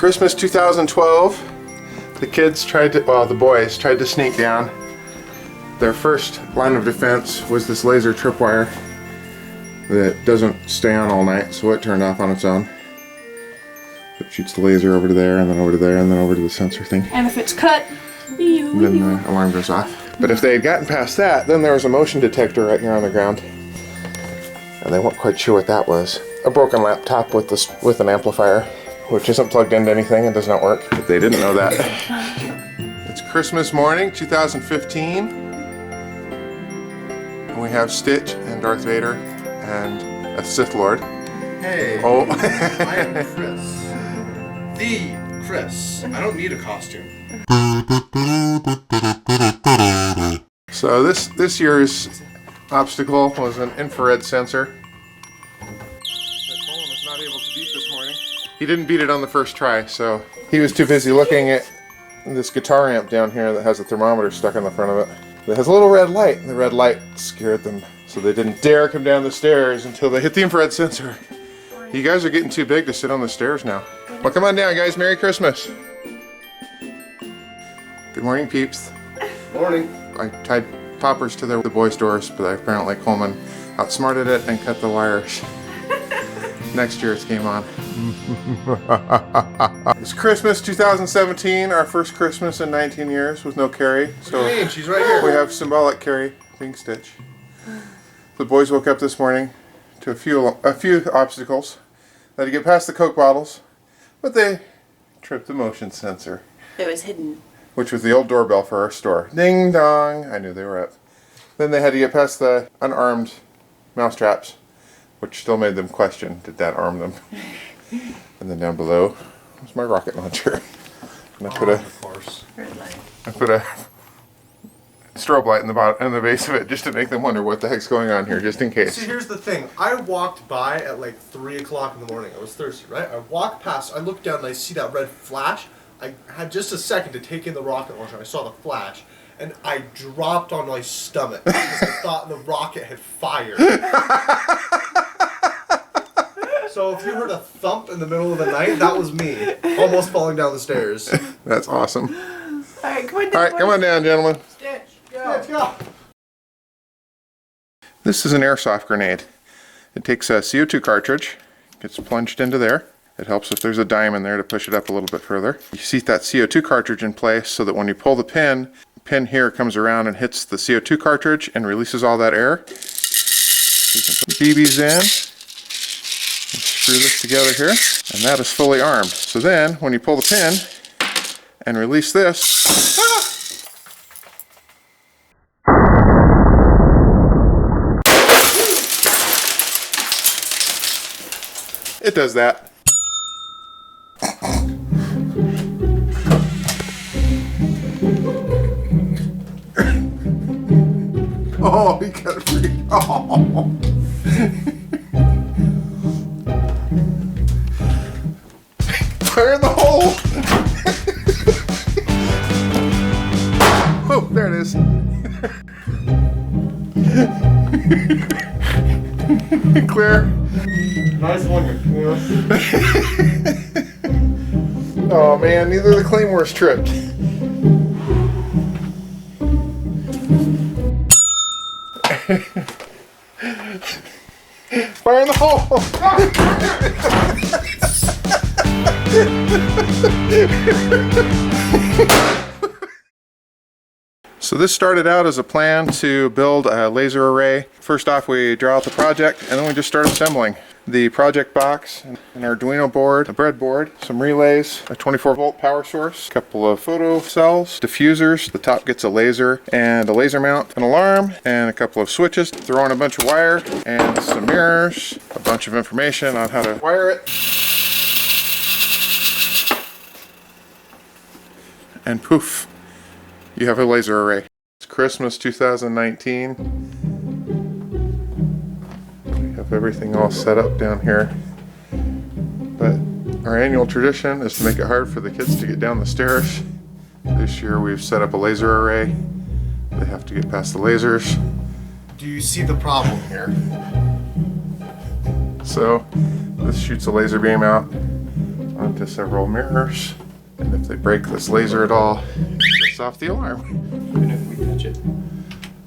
Christmas 2012. The kids tried to, well, the boys tried to sneak down. Their first line of defense was this laser tripwire that doesn't stay on all night, so it turned off on its own. It shoots the laser over to there, and then over to there, and then over to the sensor thing. And if it's cut, then the alarm goes off. But if they had gotten past that, then there was a motion detector right here on the ground. And they weren't quite sure what that was. A broken laptop with an amplifier, which isn't plugged into anything and does not work. But they didn't know that. It's Christmas morning, 2015. And we have Stitch and Darth Vader and a Sith Lord. Hey, oh. I am Chris. The Chris. I don't need a costume. So this year's obstacle was an infrared sensor that Colin was not able to beat this morning. He didn't beat it on the first try, so he was too busy looking at this guitar amp down here that has a thermometer stuck on the front of it. It has a little red light, and the red light scared them, so they didn't dare come down the stairs until they hit the infrared sensor. You guys are getting too big to sit on the stairs now. Well, come on down, guys. Merry Christmas. Good morning, peeps. Morning. I tied poppers to the boys' doors, but apparently Coleman outsmarted it and cut the wires. Next year it's game on. It's Christmas 2017, our first Christmas in 19 years with no Carrie. So hey, she's right here. We have symbolic Carrie being Stitch. The boys woke up this morning to a few obstacles. They had to get past the Coke bottles, but they tripped the motion sensor. It was hidden. Which was the old doorbell for our store. Ding dong! I knew they were up. Then they had to get past the unarmed mousetraps, which still made them question, did that arm them? And then down below was my rocket launcher. And I put a strobe light in the base of it just to make them wonder what the heck's going on here, just in case. See, here's the thing. I walked by at like 3 o'clock in the morning. I was thirsty, right? I walked past, I looked down and I see that red flash. I had just a second to take in the rocket launcher. I saw the flash, and I dropped on my stomach because I thought the rocket had fired. So if you heard a thump in the middle of the night, that was me, almost falling down the stairs. That's awesome. All right, come on down. All right, come on down, gentlemen. Stitch, go. Let's go. This is an airsoft grenade. It takes a CO2 cartridge, gets plunged into there. It helps if there's a dime in there to push it up a little bit further. You seat that CO2 cartridge in place so that when you pull the pin here comes around and hits the CO2 cartridge and releases all that air. You can put BBs in and screw this together here, and that is fully armed. So then, when you pull the pin and release this, it does that. Oh, he got it free. Oh. Fire in the hole. Oh, there it is. Clear. Nice one. Oh man, neither of the claymores tripped. Fire in the hole! So this started out as a plan to build a laser array. First off, we draw out the project, and then we just start assembling. The project box, an Arduino board, a breadboard, some relays, a 24-volt power source, a couple of photo cells, diffusers, the top gets a laser, and a laser mount, an alarm, and a couple of switches. Throw in a bunch of wire, and some mirrors, a bunch of information on how to wire it. And poof, you have a laser array. It's Christmas 2019. Everything all set up down here, but our annual tradition is to make it hard for the kids to get down the stairs. This year we've set up a laser array. They have to get past the lasers. Do you see the problem here? So this shoots a laser beam out onto to several mirrors. And if they break this laser at all, it sets off the alarm. Even if we touch it.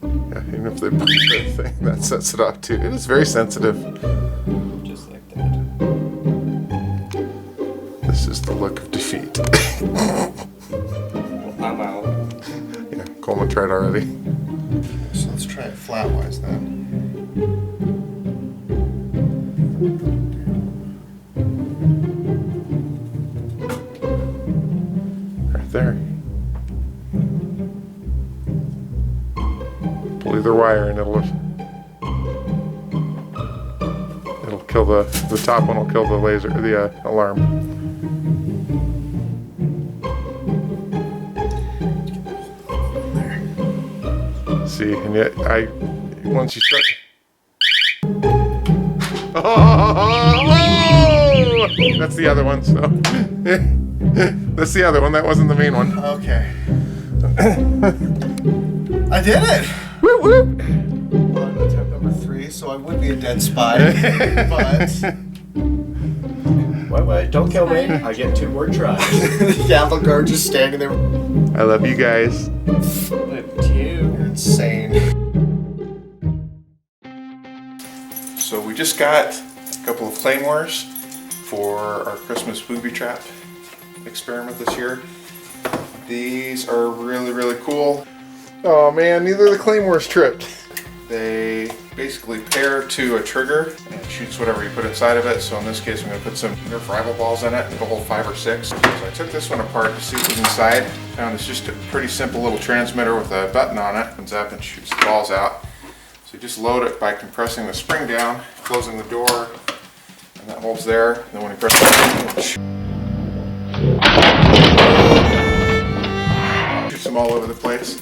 Yeah, even if they break the thing, that sets it off too. It is very sensitive. Just like that. This is the look of defeat. I'm out. Yeah, Coleman tried already. So let's try it flatwise then. Right there. Pull either wire and it'll kill the top one will kill the laser, the alarm. See, and yet once you start. Oh! That's the other one. So that's the other one. That wasn't the main one. Okay. I did it! Whoop, whoop. On attempt number 3, so I would be a dead spy, but Wait, don't kill me. I get 2 more tries. yeah, the guard just standing there. I love you guys. With you. You're insane. So we just got a couple of claymores for our Christmas booby trap experiment this year. These are really, really cool. Oh man, neither of the claymores tripped. They basically pair to a trigger and it shoots whatever you put inside of it. So in this case, I'm going to put some Nerf rival balls in it. It'll hold 5 or 6. So I took this one apart to see what was inside. Found it's just a pretty simple little transmitter with a button on it. Opens up and shoots the balls out. So you just load it by compressing the spring down, closing the door, and that holds there. And then when you press the shoots them all over the place.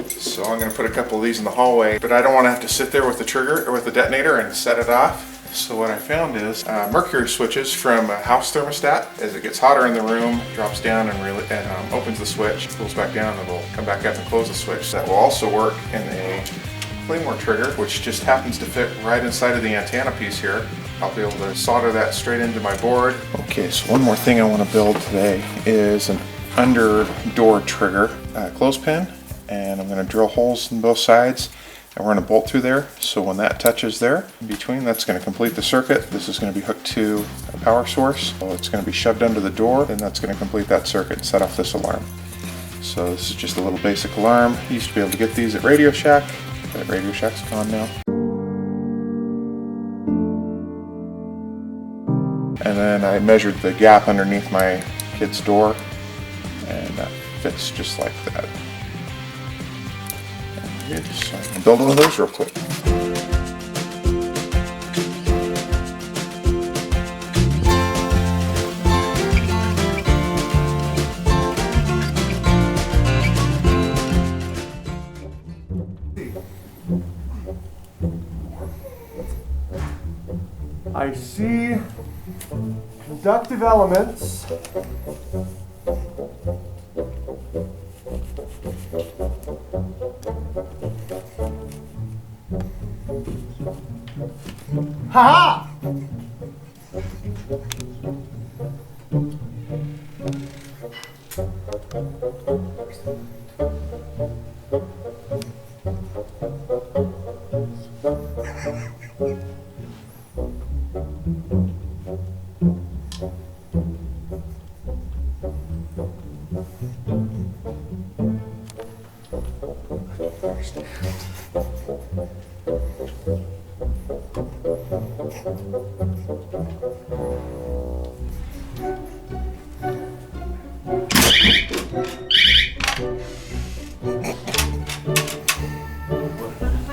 So I'm going to put a couple of these in the hallway, but I don't want to have to sit there with the trigger or with the detonator and set it off. So what I found is mercury switches from a house thermostat. As it gets hotter in the room, drops down and opens the switch, cools back down, and it'll come back up and close the switch. That will also work in a claymore trigger, which just happens to fit right inside of the antenna piece here. I'll be able to solder that straight into my board. Okay, so one more thing I want to build today is an under door trigger clothespin. And I'm going to drill holes in both sides and we're going to bolt through there. So when that touches there in between, that's going to complete the circuit. This is going to be hooked to a power source. So it's going to be shoved under the door, and that's going to complete that circuit and set off this alarm. So this is just a little basic alarm. You used to be able to get these at Radio Shack, but Radio Shack's gone now. And then I measured the gap underneath my kid's door, and that fits just like that. So I can build one of those real quick. I see conductive elements. Ha-ha!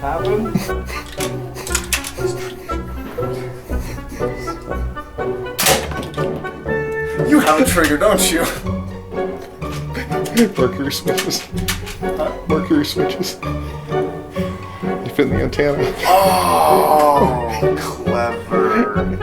Happen? You have a trigger, don't you? Mercury switches. Mercury switches. They fit in the antenna. Oh, clever.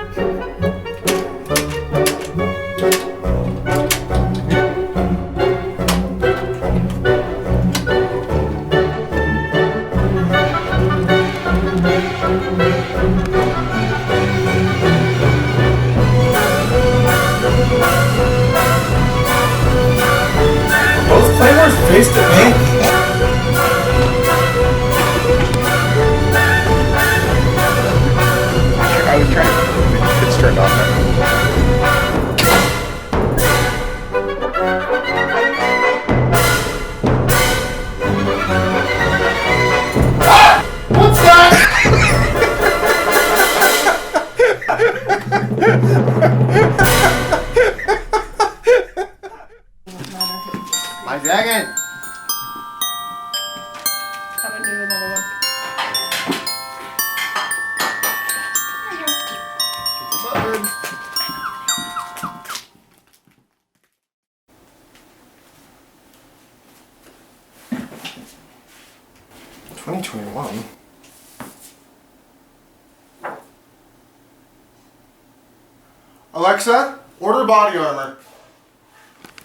2021. Alexa, order body armor.